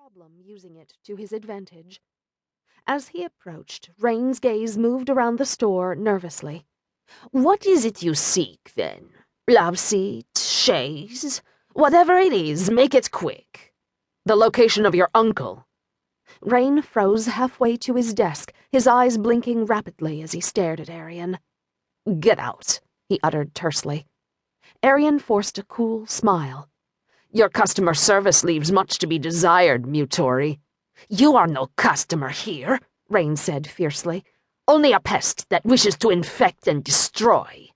problem using it to his advantage. As he approached, Rain's gaze moved around the store nervously. "What is it you seek, then? Love seat, chaise? Whatever it is, make it quick." "The location of your uncle." Rain froze halfway to his desk, his eyes blinking rapidly as he stared at Erion. "Get out," he uttered tersely. Erion forced a cool smile. "Your customer service leaves much to be desired, Mutori." "You are no customer here," Rain said fiercely. "Only a pest that wishes to infect and destroy."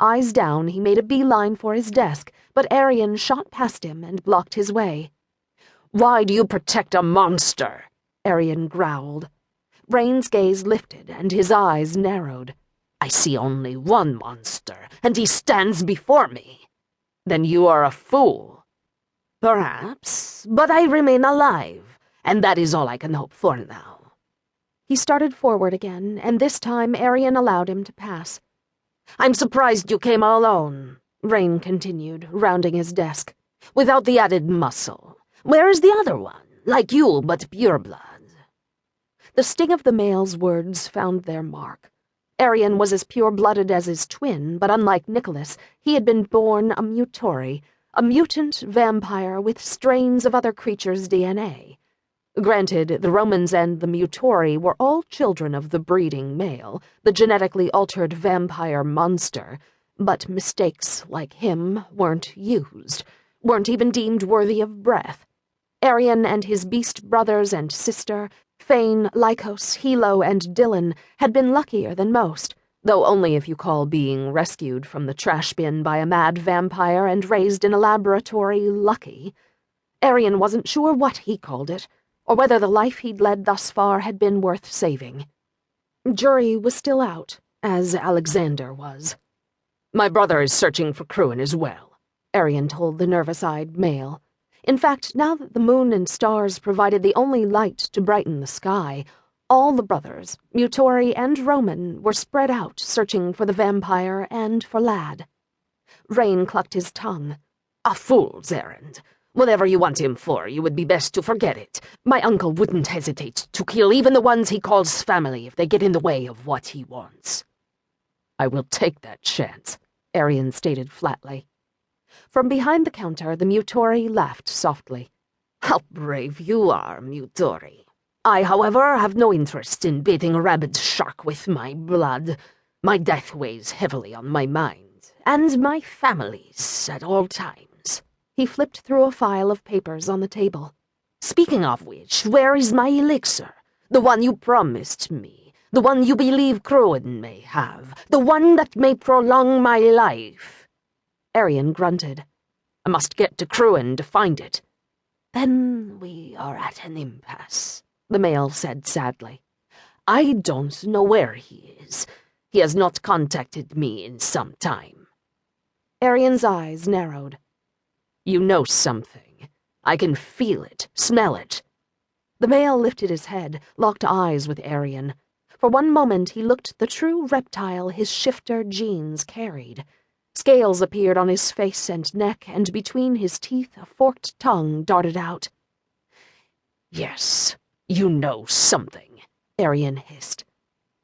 Eyes down, he made a beeline for his desk, but Erion shot past him and blocked his way. "Why do you protect a monster?" Erion growled. Rain's gaze lifted and his eyes narrowed. "I see only one monster, and he stands before me." "Then you are a fool." "Perhaps, but I remain alive, and that is all I can hope for now." He started forward again, and this time Erion allowed him to pass. "I'm surprised you came alone," Rain continued, rounding his desk, "without the added muscle. Where is the other one, like you, but pure blood?" The sting of the male's words found their mark. Erion was as pure-blooded as his twin, but unlike Nicholas, he had been born a Mutori, a mutant vampire with strains of other creatures' DNA. Granted, the Romans and the Mutori were all children of the breeding male, the genetically altered vampire monster, but mistakes like him weren't used, weren't even deemed worthy of breath. Erion and his beast brothers and sister, Fane, Lycos, Hilo, and Dylan, had been luckier than most, though only if you call being rescued from the trash bin by a mad vampire and raised in a laboratory lucky. Erion wasn't sure what he called it, or whether the life he'd led thus far had been worth saving. Jury was still out, as Alexander was. "My brother is searching for Cruen as well," Erion told the nervous-eyed male. In fact, now that the moon and stars provided the only light to brighten the sky, all the brothers, Mutori and Roman, were spread out searching for the vampire and for Lad. Rain clucked his tongue. "A fool's errand. Whatever you want him for, you would be best to forget it. My uncle wouldn't hesitate to kill even the ones he calls family if they get in the way of what he wants." "I will take that chance," Erion stated flatly. From behind the counter, the Mutori laughed softly. "How brave you are, Mutori. I, however, have no interest in baiting a rabid shark with my blood. My death weighs heavily on my mind, and my family's at all times." He flipped through a file of papers on the table. "Speaking of which, where is my elixir? The one you promised me, the one you believe Cruen may have, the one that may prolong my life." Erion grunted. "I must get to Cruen to find it." "Then we are at an impasse," the male said sadly. "I don't know where he is. He has not contacted me in some time." Erion's eyes narrowed. "You know something. I can feel it, smell it." The male lifted his head, locked eyes with Erion. For one moment he looked the true reptile his shifter genes carried. Scales appeared on his face and neck, and between his teeth a forked tongue darted out. "Yes, you know something," Erion hissed.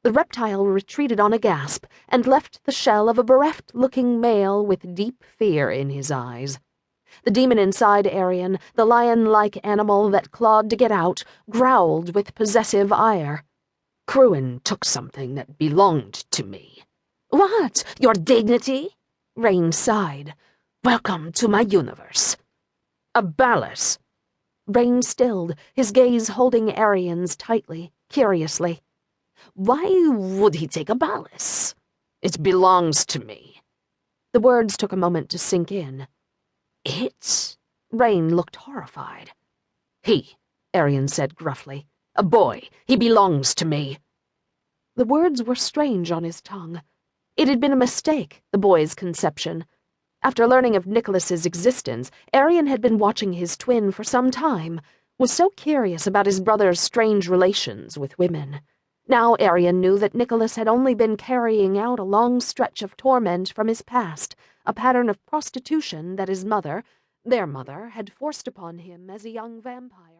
The reptile retreated on a gasp and left the shell of a bereft-looking male with deep fear in his eyes. The demon inside Erion, the lion-like animal that clawed to get out, growled with possessive ire. "Cruen took something that belonged to me." "What? Your dignity?" Rain sighed. "Welcome to my universe." "A ballast." Rain stilled, his gaze holding Erion's tightly, curiously. "Why would he take a ballast?" "It belongs to me." The words took a moment to sink in. "It?" Rain looked horrified. "He," Erion said gruffly. "A boy. He belongs to me." The words were strange on his tongue. It had been a mistake, the boy's conception. After learning of Nicholas's existence, Erion had been watching his twin for some time, was so curious about his brother's strange relations with women. Now Erion knew that Nicholas had only been carrying out a long stretch of torment from his past, a pattern of prostitution that his mother, their mother, had forced upon him as a young vampire.